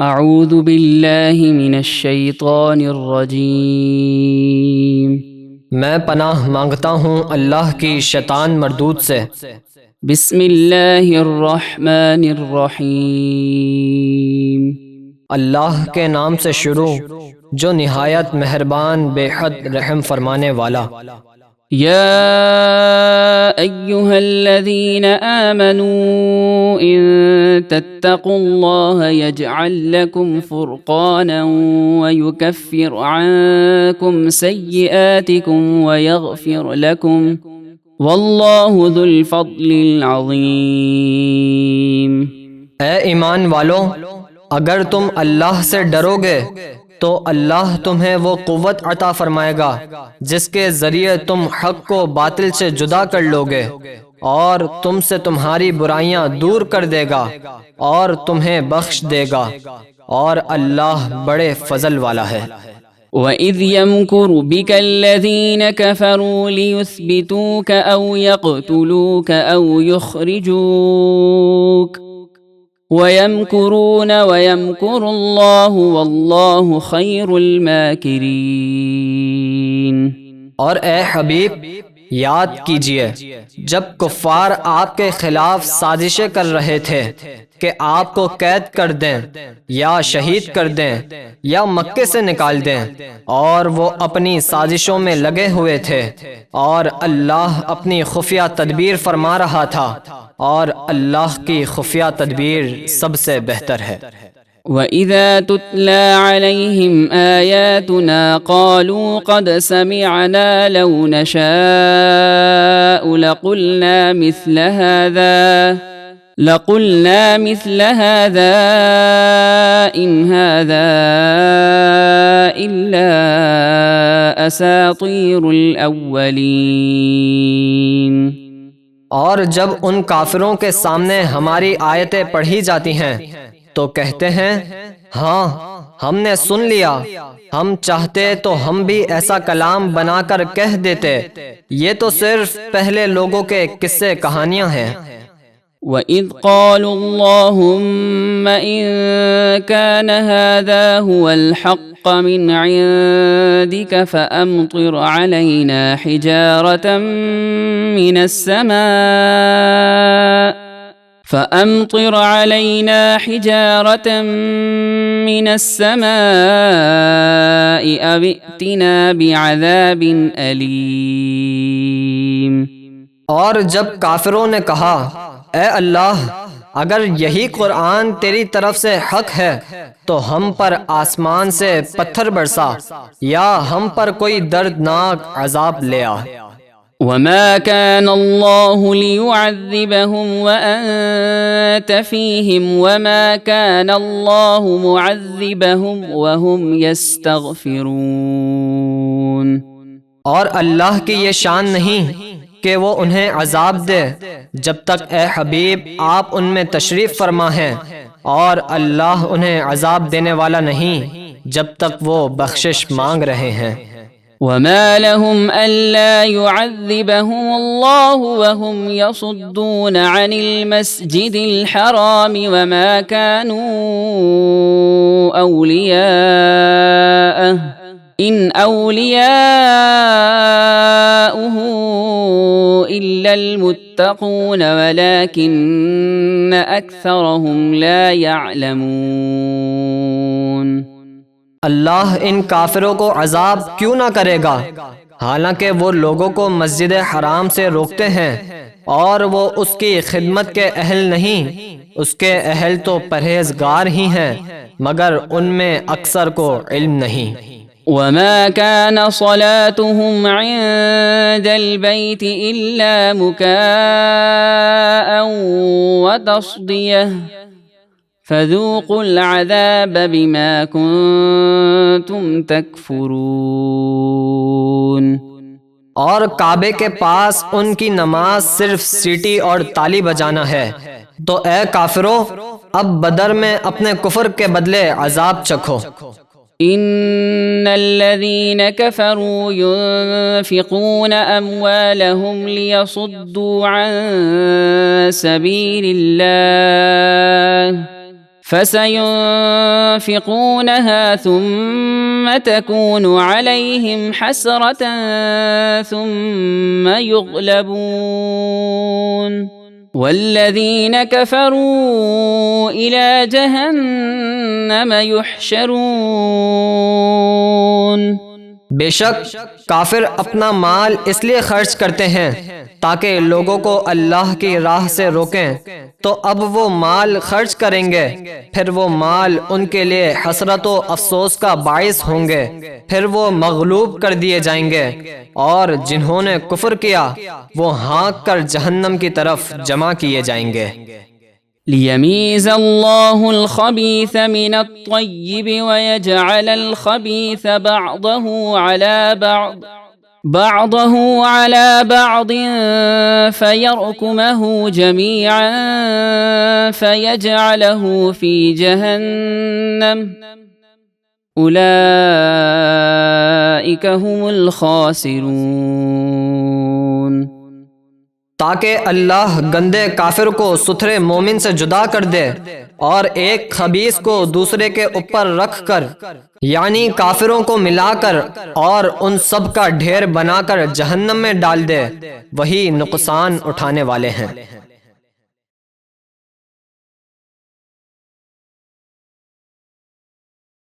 اعوذ باللہ من الشیطان الرجیم۔ میں پناہ مانگتا ہوں اللہ کی شیطان مردود سے۔ بسم اللہ الرحمن الرحیم۔ اللہ کے نام سے شروع جو نہایت مہربان بے حد رحم فرمانے والا۔ یا ایہا الذین آمنوا ان تتقوا اللہ یجعل لکم فرقانا ویکفر عنکم سیئاتکم ویغفر لکم واللہ ذو الفضل العظیم۔ اے ایمان والو، اگر تم اللہ سے ڈرو گے تو اللہ تمہیں وہ قوت عطا فرمائے گا جس کے ذریعے تم حق کو باطل سے جدا کر لو گے، اور تم سے تمہاری برائیاں دور کر دے گا اور تمہیں بخش دے گا، اور اللہ بڑے فضل والا ہے۔ وَإِذْ يَمْكُرُ بِكَ الَّذِينَ كَفَرُوا لِيُثْبِتُوكَ أَوْ يَقْتُلُوكَ أَوْ يُخْرِجُوكَ وَيَمْكُرُونَ وَيَمْكُرُ اللَّهُ وَاللَّهُ خَيْرُ الْمَاكِرِينَ۔ اور اے حبیب، یاد کیجئے جب کفار آپ کے خلاف سازشیں کر رہے تھے کہ آپ کو قید کر دیں یا شہید کر دیں یا مکے سے نکال دیں، اور وہ اپنی سازشوں میں لگے ہوئے تھے، اور اللہ اپنی خفیہ تدبیر فرما رہا تھا، اور اللہ کی خفیہ تدبیر سب سے بہتر ہے۔ وَإِذَا تُتْلَى عَلَيْهِمْ آيَاتُنَا قَالُوا قَدْ سَمِعْنَا لَوْ نَشَاءُ لَقُلْنَا مِثْلَ هَذَا إِنْ هَذَا إِلَّا أَسَاطِيرُ الْأَوَّلِينَ۔ اور جب ان کافروں کے سامنے ہماری آیتیں پڑھی جاتی ہیں تو کہتے ہیں، ہاں ہم نے سن لیا، ہم چاہتے تو ہم بھی ایسا کلام بنا کر کہہ دیتے، یہ تو صرف پہلے لوگوں کے قصے کہانیاں ہیں۔ وَإِذْ قَالُوا اللَّهُمَّ إِن كَانَ هَذَا هُوَ الْحَقَّ مِنْ عِندِكَ فَأَمْطِرْ عَلَيْنَا حِجَارَةً مِّنَ السَّمَاءِ أَوِ ائْتِنَا بِعَذَابٍ أَلِيمٍ۔ اور جب کافروں نے کہا، اے اللہ، اگر یہی قرآن تیری طرف سے حق ہے تو ہم پر آسمان سے پتھر برسا یا ہم پر کوئی دردناک عذاب لے آ۔ وَمَا كَانَ اللَّهُ لِيُعَذِّبَهُمْ وَأَنْتَ فِيهِمْ وَمَا كَانَ اللَّهُ مُعَذِّبَهُمْ وَهُمْ يَسْتَغْفِرُونَ۔ اور اللہ کی یہ شان نہیں کہ وہ انہیں عذاب دے جب تک اے حبیب آپ ان میں تشریف فرما ہیں، اور اللہ انہیں عذاب دینے والا نہیں جب تک وہ بخشش مانگ رہے ہیں۔ وَمَا لَهُمْ أَلَّا يُعَذِّبَهُمُ اللَّهُ وَهُمْ يَصُدُّونَ عَنِ الْمَسْجِدِ الْحَرَامِ وَمَا كَانُوا أَوْلِيَاءَهُ إِنْ أَوْلِيَاؤُهُ إِلَّا الْمُتَّقُونَ وَلَكِنَّ أَكْثَرَهُمْ لَا يَعْلَمُونَ۔ اللہ ان کافروں کو عذاب کیوں نہ کرے گا، حالانکہ وہ لوگوں کو مسجد حرام سے روکتے ہیں، اور وہ اس کی خدمت کے اہل نہیں، اس کے اہل تو پرہیزگار ہی ہیں، مگر ان میں اکثر کو علم نہیں۔ وَمَا كَانَ صَلَاتُهُمْ عِندَ الْبَيْتِ إِلَّا مُكَاءً وَتَصْدِيَةً فَذُوقُوا الْعَذَابَ بِمَا كُنتُمْ تَكْفُرُونَ۔ اور کعبے کے پاس ان کی نماز صرف سیٹی اور تالی بجانا ہے، تو اے کافرو، اب بدر میں اپنے کفر کے بدلے عذاب چکھو۔ ان الذين كفروا ينفقون اموالهم ليصدوا عن سبيل الله فسينفقونها ثم تكون عليهم حسرة ثم يغلبون والذين كفروا إلى جهنم يحشرون۔ بے شک کافر اپنا مال اس لیے خرچ کرتے ہیں تاکہ لوگوں کو اللہ کی راہ سے روکیں، تو اب وہ مال خرچ کریں گے، پھر وہ مال ان کے لیے حسرت و افسوس کا باعث ہوں گے، پھر وہ مغلوب کر دیے جائیں گے، اور جنہوں نے کفر کیا وہ ہانک کر جہنم کی طرف جمع کیے جائیں گے۔ ليميز الله الخبيث من الطيب ويجعل الخبيث بعضه على بعض فيركمه جميعا فيجعله في جهنم أولئك هم الخاسرون۔ تاکہ اللہ گندے کافر کو ستھرے مومن سے جدا کر دے اور ایک خبیث کو دوسرے کے اوپر رکھ کر، یعنی کافروں کو ملا کر اور ان سب کا ڈھیر بنا کر جہنم میں ڈال دے، وہی نقصان اٹھانے والے ہیں۔